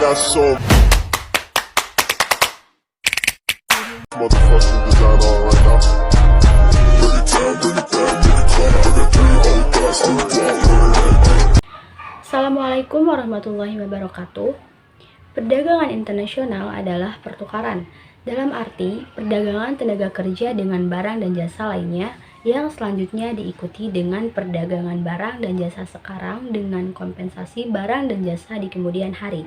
got so motherfucking design on right now. Bring it down, bring it down, bring it down. I got three old guys to walk. Assalamualaikum warahmatullahi wabarakatuh. Perdagangan internasional adalah pertukaran, dalam arti perdagangan tenaga kerja dengan barang dan jasa lainnya yang selanjutnya diikuti dengan perdagangan barang dan jasa sekarang dengan kompensasi barang dan jasa di kemudian hari.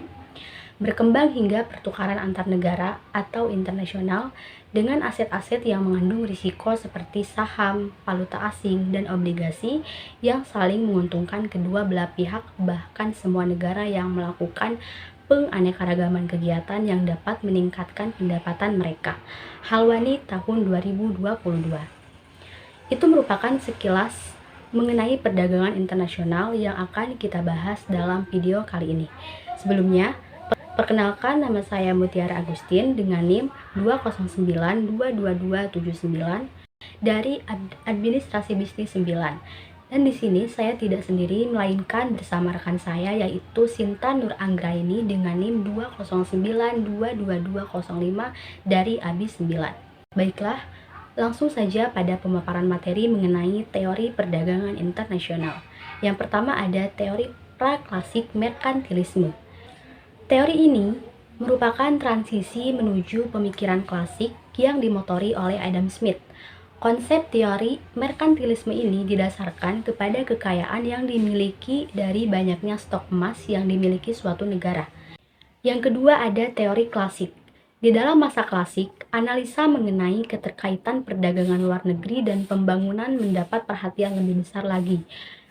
Berkembang hingga pertukaran antar negara atau internasional dengan aset-aset yang mengandung risiko seperti saham, valuta asing, dan obligasi yang saling menguntungkan kedua belah pihak, bahkan semua negara yang melakukan penganekaragaman kegiatan yang dapat meningkatkan pendapatan mereka. Halwani tahun 2022. Itu merupakan sekilas mengenai perdagangan internasional yang akan kita bahas dalam video kali ini. Sebelumnya, perkenalkan, nama saya Mutiara Agustin dengan NIM 209222279 dari Administrasi Bisnis 9. Dan di sini saya tidak sendiri melainkan bersama rekan saya yaitu Sinta Nur Anggraini dengan NIM 209222205 dari ABI 9. Baiklah, langsung saja pada pemaparan materi mengenai teori perdagangan internasional. Yang pertama ada teori praklasik merkantilisme. Teori ini merupakan transisi menuju pemikiran klasik yang dimotori oleh Adam Smith. Konsep teori merkantilisme ini didasarkan kepada kekayaan yang dimiliki dari banyaknya stok emas yang dimiliki suatu negara. Yang kedua ada teori klasik. Di dalam masa klasik, analisa mengenai keterkaitan perdagangan luar negeri dan pembangunan mendapat perhatian lebih besar lagi.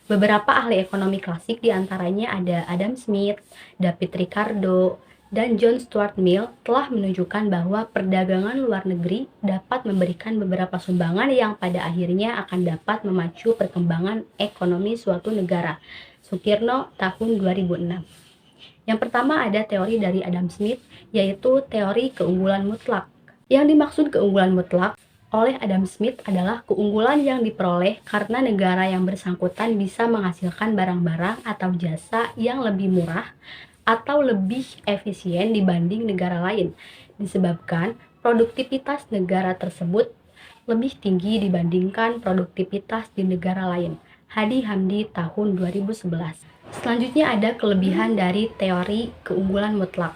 Beberapa ahli ekonomi klasik diantaranya ada Adam Smith, David Ricardo, dan John Stuart Mill telah menunjukkan bahwa perdagangan luar negeri dapat memberikan beberapa sumbangan yang pada akhirnya akan dapat memacu perkembangan ekonomi suatu negara. Sukirno tahun 2006. Yang pertama ada teori dari Adam Smith, yaitu teori keunggulan mutlak. Yang dimaksud keunggulan mutlak oleh Adam Smith adalah keunggulan yang diperoleh karena negara yang bersangkutan bisa menghasilkan barang-barang atau jasa yang lebih murah atau lebih efisien dibanding negara lain, disebabkan produktivitas negara tersebut lebih tinggi dibandingkan produktivitas di negara lain. Hadi Hamdi tahun 2011. Selanjutnya ada kelebihan dari teori keunggulan mutlak,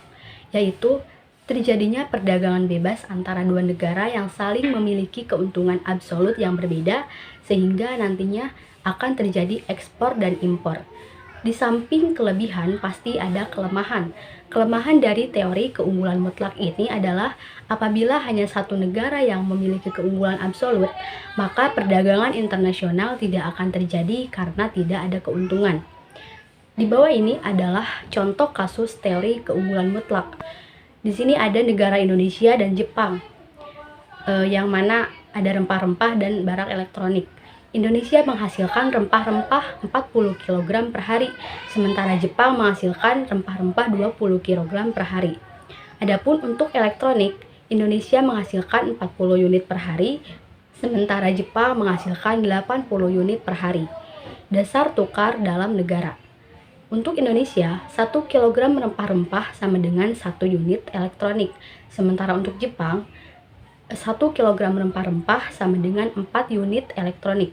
yaitu terjadinya perdagangan bebas antara dua negara yang saling memiliki keuntungan absolut yang berbeda sehingga nantinya akan terjadi ekspor dan impor. Di samping kelebihan pasti ada kelemahan. Kelemahan dari teori keunggulan mutlak ini adalah apabila hanya satu negara yang memiliki keunggulan absolut, maka perdagangan internasional tidak akan terjadi karena tidak ada keuntungan. Di bawah ini adalah contoh kasus teori keunggulan mutlak. Di sini ada negara Indonesia dan Jepang, yang mana ada rempah-rempah dan barang elektronik. Indonesia menghasilkan rempah-rempah 40 kg per hari, sementara Jepang menghasilkan rempah-rempah 20 kg per hari. Adapun untuk elektronik, Indonesia menghasilkan 40 unit per hari, sementara Jepang menghasilkan 80 unit per hari. Dasar tukar dalam negara. Untuk Indonesia, 1 kg rempah-rempah sama dengan 1 unit elektronik. Sementara untuk Jepang, 1 kg rempah-rempah sama dengan 4 unit elektronik.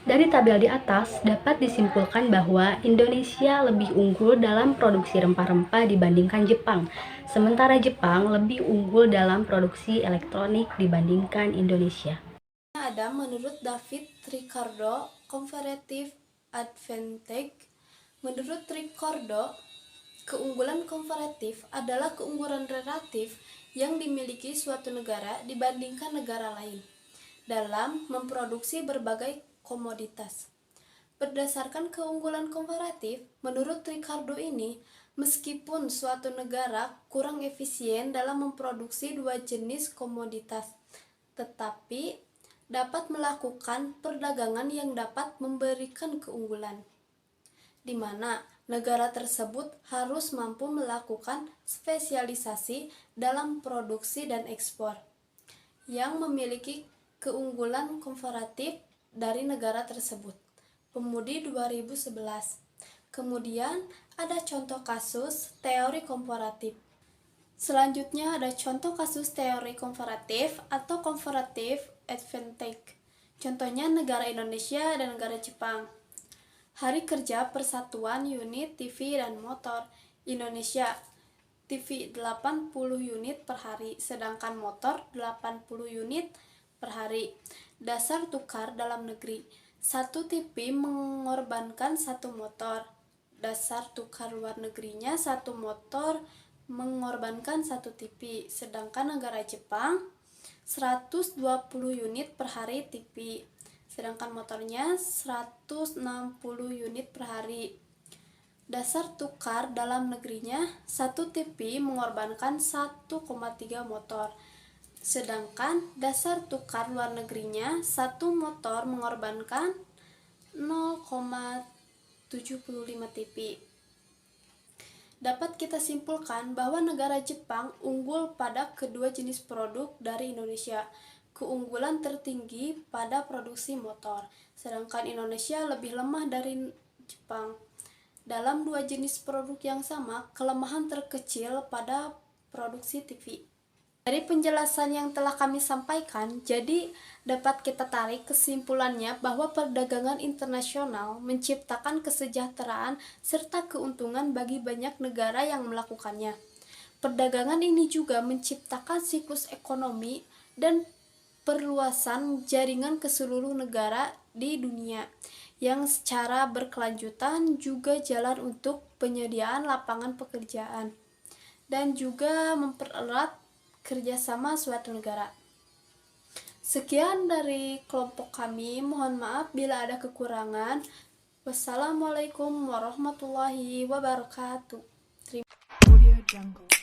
Dari tabel di atas, dapat disimpulkan bahwa Indonesia lebih unggul dalam produksi rempah-rempah dibandingkan Jepang. Sementara Jepang lebih unggul dalam produksi elektronik dibandingkan Indonesia. Ada menurut David Ricardo, Comparative Advantage. Menurut Ricardo, keunggulan komparatif adalah keunggulan relatif yang dimiliki suatu negara dibandingkan negara lain dalam memproduksi berbagai komoditas. Berdasarkan keunggulan komparatif, menurut Ricardo ini, meskipun suatu negara kurang efisien dalam memproduksi dua jenis komoditas, tetapi dapat melakukan perdagangan yang dapat memberikan keunggulan, di mana negara tersebut harus mampu melakukan spesialisasi dalam produksi dan ekspor yang memiliki keunggulan komparatif dari negara tersebut. Pemudi 2011. Kemudian ada contoh kasus teori komparatif. Selanjutnya ada contoh kasus teori komparatif atau comparative advantage. Contohnya negara Indonesia dan negara Jepang. Hari kerja persatuan unit TV dan motor. Indonesia, TV 80 unit per hari, sedangkan motor 80 unit per hari. Dasar tukar dalam negeri. Satu TV mengorbankan satu motor. Dasar tukar luar negerinya satu motor mengorbankan satu TV. Sedangkan negara Jepang 120 unit per hari TV. Sedangkan motornya 160 unit per hari. Dasar tukar dalam negerinya satu TV mengorbankan 1,3 motor. Sedangkan dasar tukar luar negerinya satu motor mengorbankan 0,75 TV. Dapat kita simpulkan bahwa negara Jepang unggul pada kedua jenis produk dari Indonesia. Keunggulan tertinggi pada produksi motor, sedangkan Indonesia lebih lemah dari Jepang. Dalam dua jenis produk yang sama, kelemahan terkecil pada produksi TV. Dari penjelasan yang telah kami sampaikan, jadi dapat kita tarik kesimpulannya bahwa perdagangan internasional menciptakan kesejahteraan serta keuntungan bagi banyak negara yang melakukannya. Perdagangan ini juga menciptakan siklus ekonomi dan perluasan jaringan ke seluruh negara di dunia, yang secara berkelanjutan juga jalan untuk penyediaan lapangan pekerjaan dan juga mempererat kerjasama suatu negara. Sekian dari kelompok kami, mohon maaf bila ada kekurangan. Wassalamualaikum warahmatullahi wabarakatuh. Audio Jungle.